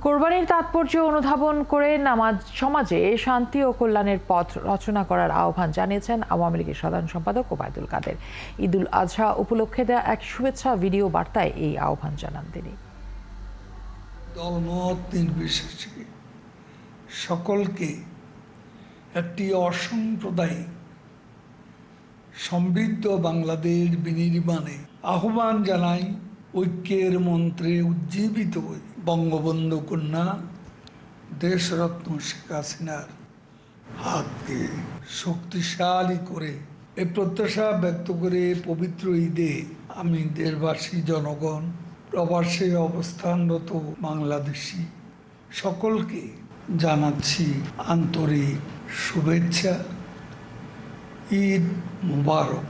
কোরবানির তাৎপর্য অনুধাবন করে সমাজে শান্তি ও কল্যাণের পথ রচনা করার আহ্বান জানিয়েছেন আওয়ামী লীগের সাধারণ সম্পাদক ওবায়দুল কাদের। ঈদুল আজহা উপলক্ষে দেওয়া এক শুভেচ্ছা ভিডিও বার্তায় এই আহ্বান জানান তিনি। দলমত নির্বিশেষে সকলকে একটি অসাম্প্রদায়িক সমৃদ্ধ বাংলাদেশ বিনির্মাণে আহ্বান জানাই। ঐক্যের মন্ত্রে উজ্জীবিত হয়ে বঙ্গবন্ধু কন্যা দেশরত্ন শেখ হাসিনার হাতকে শক্তিশালী করে এই প্রত্যাশা ব্যক্ত করে পবিত্র ঈদে আমি দেশবাসী, জনগণ, প্রবাসে অবস্থানরত বাংলাদেশি সকলকে জানাচ্ছি আন্তরিক শুভেচ্ছা। ঈদ মুবারক।